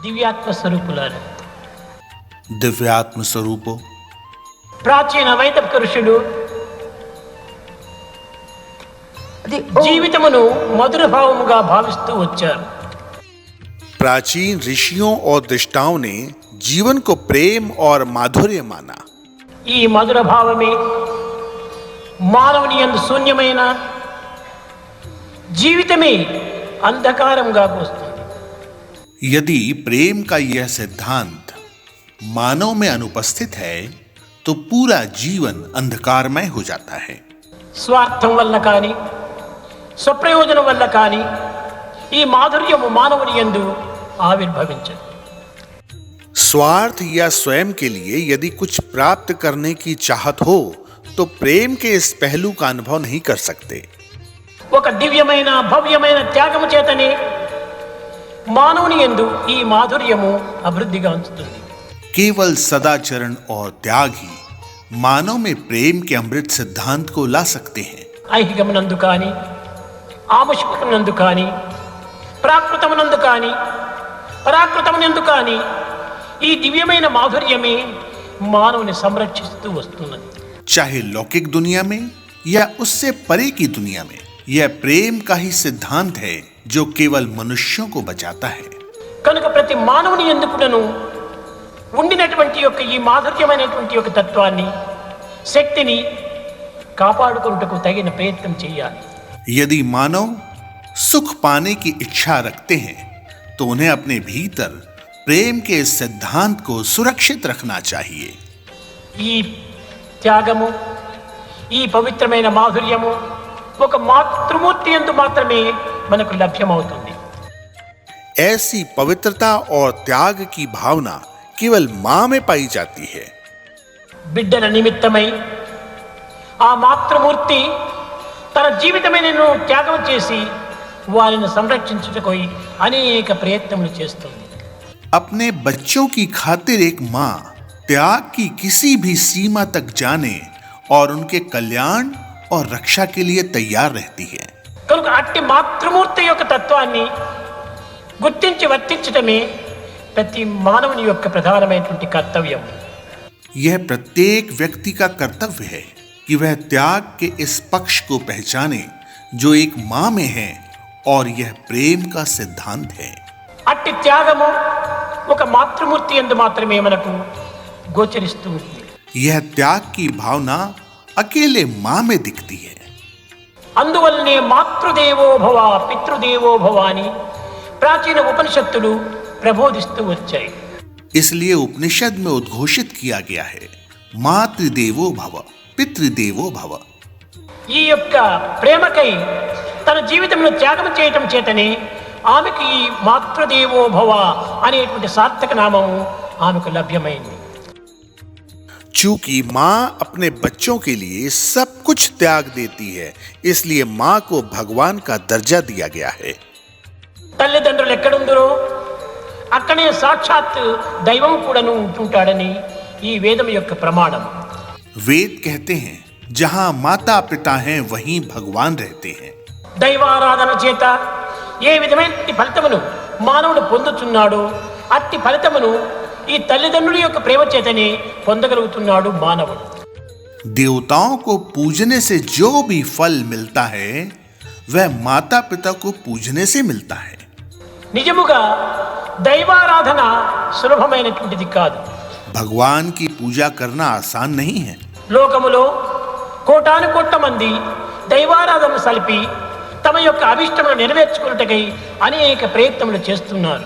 దివ్యాత్మ స్వరూపులారా, दिव्यात्म स्वरूपों, ప్రాచీన వైదిక ఋషులు జీవితమును మధుర భావముగా భావిస్తూ వచ్చారు. प्राचीन ऋषियों और दृष्टाओं ने जीवन को प्रेम और माधुर्य माना. ఈ మధుర భావమే మానవుని యందు శూన్యమైన జీవితమే అంధకారంగా వస్తుంది. यदि प्रेम का यह सिद्धांत मानव में अनुपस्थित है तो पूरा जीवन अंधकारमय हो जाता है. స్వార్థం వల్ల కానీ స్వప్రయోజనం వల్ల కానీ ఈ మాధుర్యము మానవుని యందు ఆవిర్భవించదు. स्वार्थ या स्वयं के लिए यदि कुछ प्राप्त करने की चाहत हो तो प्रेम के इस पहलू का अनुभव नहीं कर सकते. ఒక దివ్యమైన భవ్యమైన త్యాగము చేతనే మానవుని యందు ఈ మాధుర్యము అభివృద్ధిగా ఉంచుతుంది. केवल सदाचरण और त्याग ही मानव में प्रेम के अमृत सिद्धांत को ला सकते हैं. ఐహికమునందు కానీ ఆముష్మికమునందు కానీ ప్రాకృతమునందు కానీ పరాకృతమునందు కానీ ఈ దివ్యమైన మాధుర్యమే మానవుని సంరక్షిస్తూ వస్తున్నది. चाहे लौकिक दुनिया में या उससे परे की दुनिया में यह प्रेम का ही सिद्धांत है जो केवल मनुष्यों को बचाता है. కనుక ప్రతి మానవుని ఎందుకును ఉండినటువంటి యొక్క ఈ మాధుర్యమైనటువంటి యొక్క తత్వాన్ని శక్తిని కాపాడుకొనుటకు తగిన ప్రయత్నం చేయాలి. यदि मानव सुख पाने की इच्छा रखते हैं तो उन्हें अपने भीतर प्रेम के इस सिद्धांत को सुरक्षित रखना चाहिए. ఈ త్యాగము ఈ పవిత్రమైన మాధుర్యము ఒక మాతృమూర్తి యందు మాత్రమే మనకు లభ్యమవుతుంది. ऐसी पवित्रता और त्याग की भावना केवल मां में पाई जाती है. బిడ్డల నిమిత్తమై ఆ మాతృమూర్తి తన జీవితమైన త్యాగం చేసి వారిని సంరక్షించుటకు అనేక ప్రయత్నములు చేస్తుంది. अपने बच्चों की खातिर एक मां त्याग की किसी भी सीमा तक जाने और उनके कल्याण और रक्षा के लिए तैयार रहती है. కనుక అట్టి మాతృమూర్తి యొక్క తత్వాన్ని గుర్తించి వర్తించటమే ప్రతి మానవుని యొక్క ప్రధానమైనటువంటి కర్తవ్యం. यह प्रत्येक व्यक्ति का कर्तव्य है कि वह त्याग के इस पक्ष को पहचाने जो एक मां में है और यह प्रेम का सिद्धांत है. అట్టి త్యాగము ఒక మాతృమూర్తి యందు మాత్రమే మనకు గోచరిస్తూ ఉంది. यह त्याग की भावना अकेले मां में दिखती है. అందువల్లనే మాతృదేవో భవ పితృదేవో భవ అని ప్రాచీన ఉపనిషత్తులు ప్రబోధిస్తూ వచ్చాయి. इसलिए उपनिषद में उद्घोषित किया गया है मातृदेवो भव पितृदेवो भव. ఈ యొక్క ప్రేమకై తన జీవితంలో త్యాగం చేయటం చేతనే ఆమెకు ఈ మాతృదేవో భవ అనేటువంటి సార్థక నామము ఆమెకు లభ్యమైంది. चूंकि मां अपने बच्चों के लिए सब कुछ त्याग देती है इसलिए मां को भगवान का दर्जा दिया गया है. తల్లిదండ్రులు ఎక్కడుందరో అక్కడే సాక్షాత్ దైవం కూడాను ఉంటుంటాడని ఈ వేదం యొక్క ప్రమాణం. वेद कहते हैं जहां माता पिता हैं वहीं भगवान रहते हैं. దైవారాధన చేత ఏ విధమైన ఫలితమును మానవుడు పొందుతున్నాడో అట్టి ఫలితమును ఈ తల్లిదండ్రుల యొక్క ప్రేమ చేతనే పొందగలుగుతున్నాడు మానవుడు. देवताओं को पूजने से जो भी फल मिलता है वह माता पिता को पूजने से मिलता है. నిజముగా దైవారాధన సులభమైనటువంటిది కాదు. भगवान की पूजा करना आसान नहीं है. లోకములో కోటాను కోట్ల మంది దైవారాధన సలిపి తమ యొక్క అభిష్టమును నెరవేర్చుకున్నట్టుకై అనేక ప్రయత్నములు చేస్తున్నారు.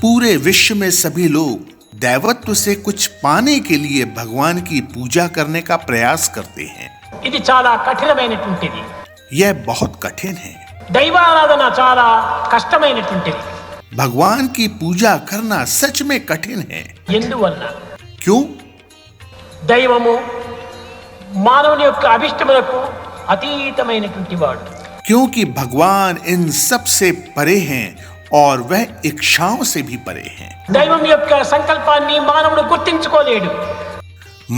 पूरे विश्व में सभी लोग दैवत्व से कुछ पाने के लिए भगवान की पूजा करने का प्रयास करते हैं. ఇది చాలా కఠినమైనటువంటిది. यह बहुत कठिन है. దైవారాధన చాలా కష్టమైనటువంటిది. भगवान की पूजा करना सच में कठिन है. ఎందువల్ల क्यों? దైవము మానవుని యొక్క అభిష్టములకు అతీతమైనటువంటి వాడు. क्योंकि भगवान इन सब से परे हैं और वह इच्छाओं से भी परे हैं. దైవం యొక్క సంకల్పాన్ని మానవుడు గుర్తించుకోలేడు.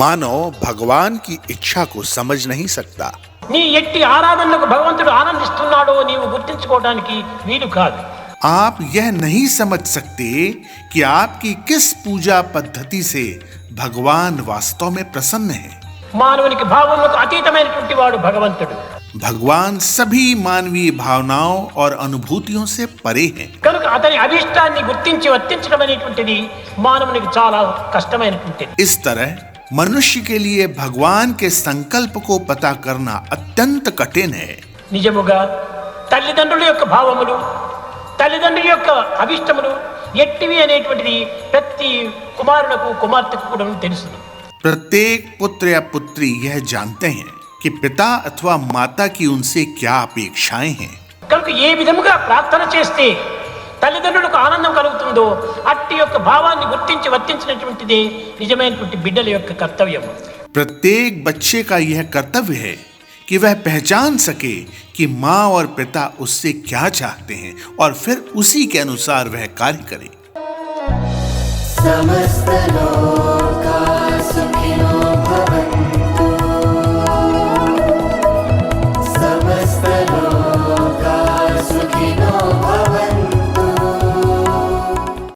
मानव भगवान की इच्छा को समझ नहीं सकता. నీ ఎట్టి ఆరాధనలకు భగవంతుడు ఆనందిస్తున్నాడో నీవు గుర్తించుకోవడానికి వీలు కాదు. आप यह नहीं समझ सकते कि आपकी किस पूजा पद्धति से भगवान वास्तव में प्रसन्न है। మానవునికి భావములకు అతీతమైనటువంటి వాడు భగవంతుడు. भगवान सभी मानवीय भावनाओं और अनुभूतियों से परे हैं। కనుక అతని అభిష్టాన్ని గుర్తించి వర్తించడం అనేటువంటిది మానవునికి చాలా కష్టమైనటువంటిది. इस तरह मनुष्य के लिए भगवान के संकल्प को पता करना अत्यंत कठिन है। నిజముగా తల్లిదండ్రుల యొక్క భావములు, తల్లిదండ్రుల యొక్క అభిష్టములు ఎట్టివి అనేటువంటిది ప్రతి కుమారులకు కుమార్తెకు కూడా తెలుసు. प्रत्येक पुत्र या पुत्री यह जानते हैं कि पिता अथवा माता की उनसे क्या अपेक्षाएं हैं। కనుక ఏ విధముగా ప్రార్థన చేస్తే తల్లిదండ్రులకు ఆనందం కలుగుతుందో అట్టి యొక్క భావాన్ని గుర్తించి వర్తించినటువంటిది నిజమైనటువంటి బిడ్డల యొక్క కర్తవ్యం. प्रत्येक बच्चे का यह कर्तव्य है कि वह पहचान सके कि माँ और पिता उससे क्या चाहते हैं और फिर उसी के अनुसार वह कार्य करे। समस्त लोक